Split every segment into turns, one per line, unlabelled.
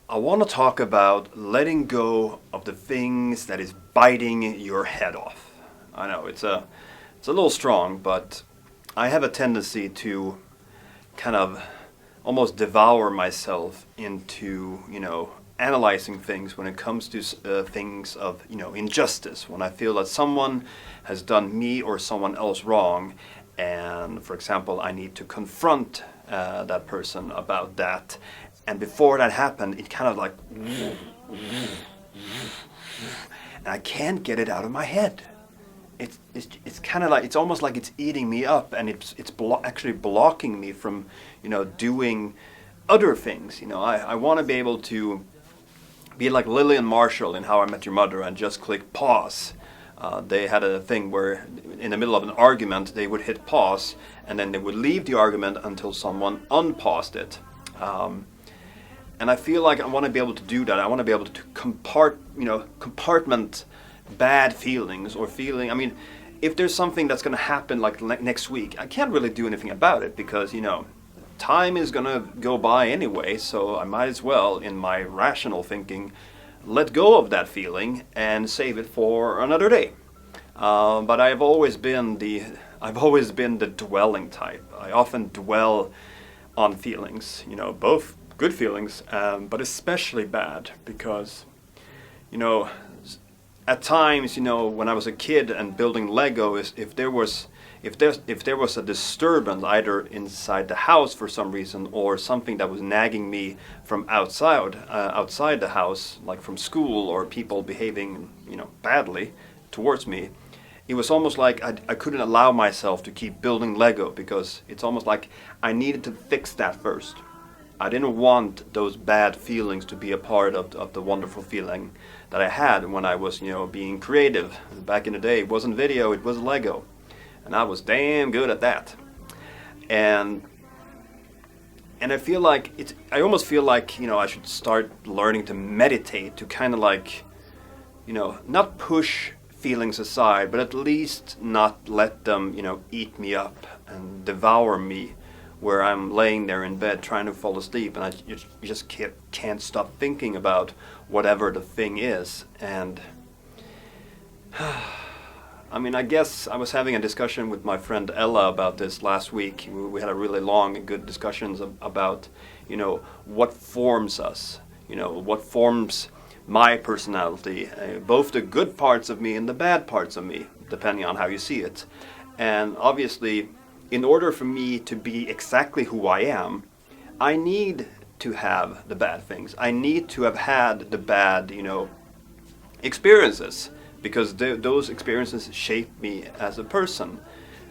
I want to talk about letting go of the things that is biting your head off. I know it's a little strong, but I have a tendency to kind of almost devour myself into, analyzing things when it comes to things of, injustice. When I feel that someone has done me or someone else wrong, and for example, I need to confront that person about that. And before that happened, it kind of like, and I can't get it out of my head. It's kind of like it's almost like it's eating me up, and actually blocking me from, doing other things. I want to be able to be like Lillian Marshall in How I Met Your Mother and just click pause. They had a thing where in the middle of an argument they would hit pause, and then they would leave the argument until someone unpaused it. And I feel like I want to be able to do that. I want to be able to compartment bad feelings or feeling. I mean, if there's something that's going to happen like next week, I can't really do anything about it because, time is going to go by anyway. So I might as well, in my rational thinking, let go of that feeling and save it for another day. But I've always been the dwelling type. I often dwell on feelings, both good feelings, but especially bad because, at times, when I was a kid and building Lego, if there was a disturbance either inside the house for some reason or something that was nagging me from outside the house, like from school or people behaving, badly towards me, it was almost like I couldn't allow myself to keep building Lego because it's almost like I needed to fix that first. I didn't want those bad feelings to be a part of the wonderful feeling that I had when I was, being creative. Back in the day, it wasn't video, it was Lego. And I was damn good at that. And I feel like I almost feel like, I should start learning to meditate to kind of like, not push feelings aside, but at least not let them, eat me up and devour me, where I'm laying there in bed trying to fall asleep and you just can't stop thinking about whatever the thing is. And I mean, I guess I was having a discussion with my friend Ella about this last week. We had a really long and good discussions about, what forms us, what forms my personality, both the good parts of me and the bad parts of me, depending on how you see it. And obviously, in order for me to be exactly who I am, I need to have the bad things. I need to have had the bad, experiences, because those experiences shape me as a person.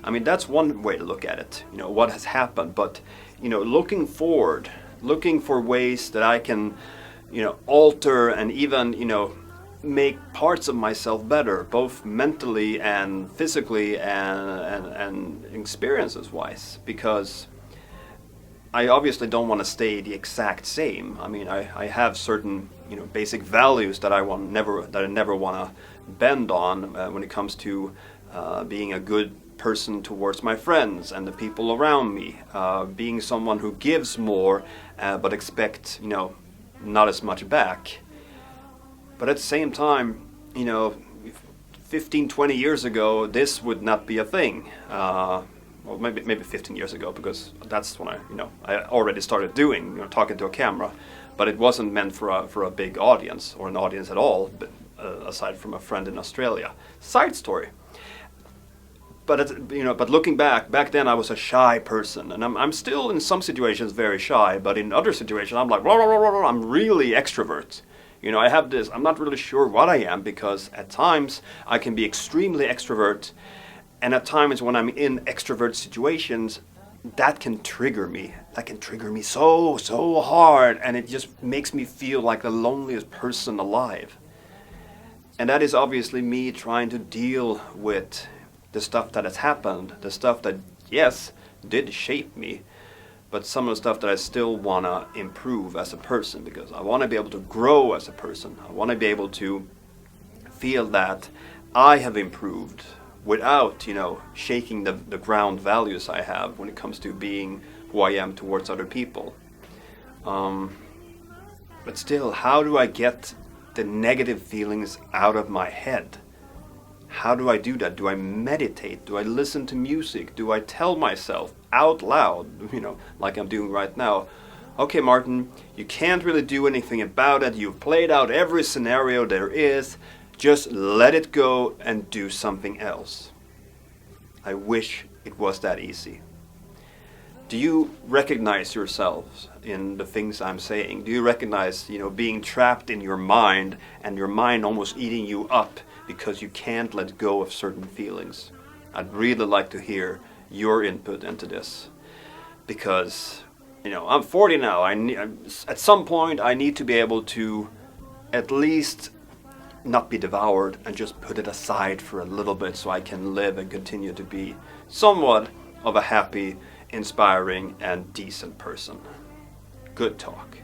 I mean, that's one way to look at it, what has happened. But, looking forward, looking for ways that I can, alter and even, make parts of myself better, both mentally and physically and experiences wise, because I obviously don't want to stay the exact same. I mean, I have certain basic values that I never want to bend on when it comes to being a good person towards my friends and the people around me, being someone who gives more but expect not as much back. But at the same time, 15, 20 years ago, this would not be a thing. Well, maybe 15 years ago, because that's when I already started doing, talking to a camera. But it wasn't meant for a big audience, or an audience at all, but, aside from a friend in Australia. Side story. But but looking back then I was a shy person, and I'm still in some situations very shy, but in other situations I'm like, rah, rah, rah, rah, rah, I'm really extrovert. I have this, I'm not really sure what I am, because at times I can be extremely extrovert, and at times when I'm in extrovert situations, that can trigger me. That can trigger me so hard, and it just makes me feel like the loneliest person alive. And that is obviously me trying to deal with the stuff that has happened, the stuff that, yes, did shape me, but some of the stuff that I still want to improve as a person, because I want to be able to grow as a person. I want to be able to feel that I have improved without, shaking the ground values I have when it comes to being who I am towards other people. But still, how do I get the negative feelings out of my head? How do I do that? Do I meditate? Do I listen to music? Do I tell myself out loud, like I'm doing right now, okay, Martin, you can't really do anything about it. You've played out every scenario there is. Just let it go and do something else. I wish it was that easy. Do you recognize yourselves in the things I'm saying? Do you recognize, being trapped in your mind and your mind almost eating you up because you can't let go of certain feelings? I'd really like to hear your input into this, because I'm 40 now. At some point I need to be able to at least not be devoured and just put it aside for a little bit so I can live and continue to be somewhat of a happy, inspiring and decent person. Good talk.